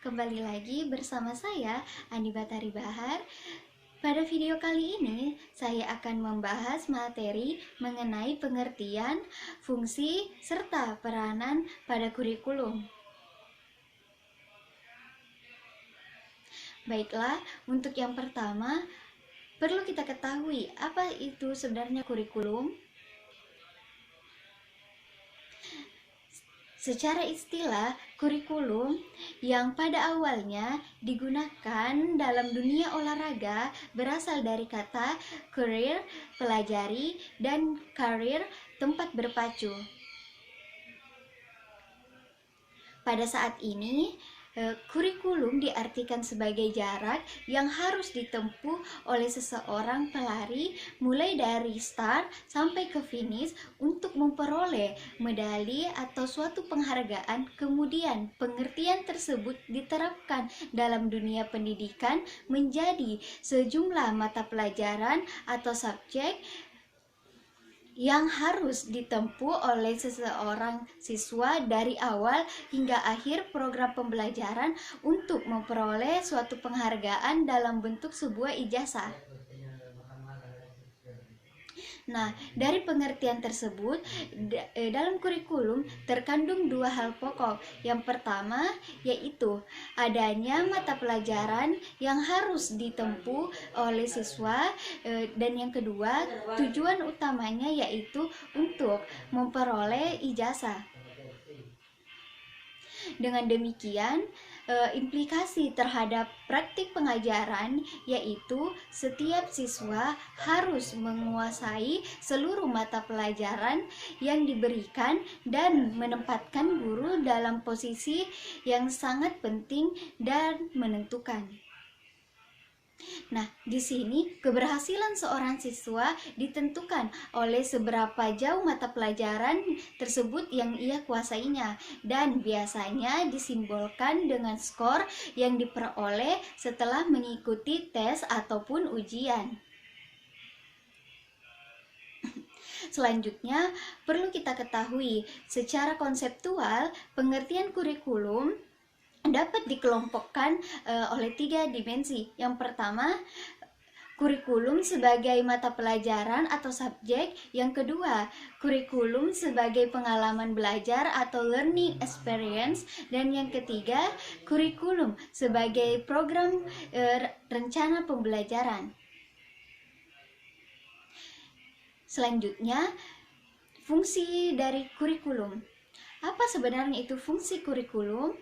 kembali lagi bersama saya Andi Batari Bahar. Pada video kali ini saya akan membahas materi mengenai pengertian, fungsi, serta peranan pada kurikulum. Baiklah, untuk yang pertama perlu kita ketahui apa itu sebenarnya kurikulum. Secara istilah, kurikulum yang pada awalnya digunakan dalam dunia olahraga berasal dari kata career, pelajari, dan career, tempat berpacu. Pada saat ini, kurikulum diartikan sebagai jarak yang harus ditempuh oleh seseorang pelari mulai dari start sampai ke finish untuk memperoleh medali atau suatu penghargaan. Kemudian pengertian tersebut diterapkan dalam dunia pendidikan menjadi sejumlah mata pelajaran atau subjek yang harus ditempuh oleh seseorang siswa dari awal hingga akhir program pembelajaran untuk memperoleh suatu penghargaan dalam bentuk sebuah ijazah. Nah, dari pengertian tersebut, dalam kurikulum terkandung dua hal pokok. Yang pertama, yaitu adanya mata pelajaran yang harus ditempuh oleh siswa, dan yang kedua, tujuan utamanya yaitu untuk memperoleh ijazah. Dengan demikian, implikasi terhadap praktik pengajaran yaitu setiap siswa harus menguasai seluruh mata pelajaran yang diberikan dan menempatkan guru dalam posisi yang sangat penting dan menentukan. Nah, di sini keberhasilan seorang siswa ditentukan oleh seberapa jauh mata pelajaran tersebut yang ia kuasainya, dan biasanya disimbolkan dengan skor yang diperoleh setelah mengikuti tes ataupun ujian. Selanjutnya, perlu kita ketahui secara konseptual pengertian kurikulum dapat dikelompokkan oleh tiga dimensi. Yang pertama, kurikulum sebagai mata pelajaran atau subjek. Yang kedua, kurikulum sebagai pengalaman belajar atau learning experience. Dan yang ketiga, kurikulum sebagai program rencana pembelajaran. Selanjutnya, fungsi dari kurikulum. Apa sebenarnya itu fungsi kurikulum?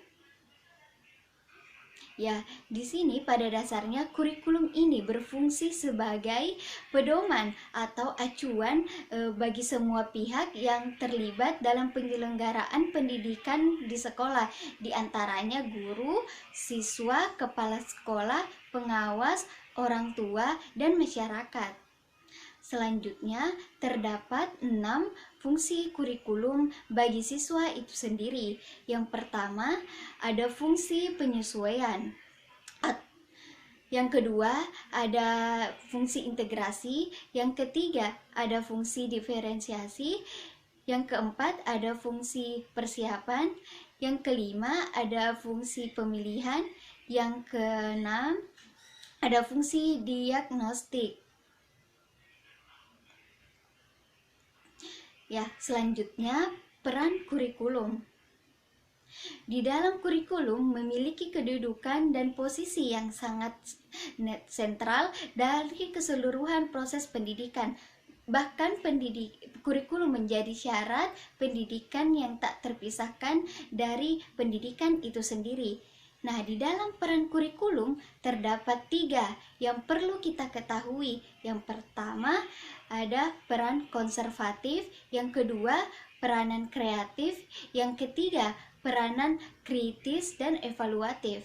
Ya, di sini pada dasarnya kurikulum ini berfungsi sebagai pedoman atau acuan bagi semua pihak yang terlibat dalam penyelenggaraan pendidikan di sekolah, di antaranya guru, siswa, kepala sekolah, pengawas, orang tua, dan masyarakat. Selanjutnya, terdapat 6 fungsi kurikulum bagi siswa itu sendiri. Yang pertama, ada fungsi penyesuaian. Yang kedua, ada fungsi integrasi. Yang ketiga, ada fungsi diferensiasi. Yang keempat, ada fungsi persiapan. Yang kelima, ada fungsi pemilihan. Yang keenam, ada fungsi diagnostik. Ya, selanjutnya peran kurikulum. Di dalam kurikulum memiliki kedudukan dan posisi yang sangat sentral dari keseluruhan proses pendidikan. Bahkan kurikulum menjadi syarat pendidikan yang tak terpisahkan dari pendidikan itu sendiri. Nah, di dalam peran kurikulum terdapat 3 yang perlu kita ketahui. Yang pertama, ada peran konservatif. Yang kedua, peranan kreatif. Yang ketiga, peranan kritis dan evaluatif.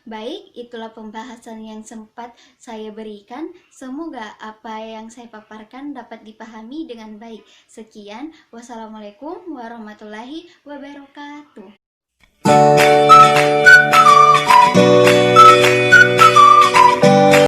Baik, itulah pembahasan yang sempat saya berikan. Semoga apa yang saya paparkan dapat dipahami dengan baik. Sekian, wassalamualaikum warahmatullahi wabarakatuh.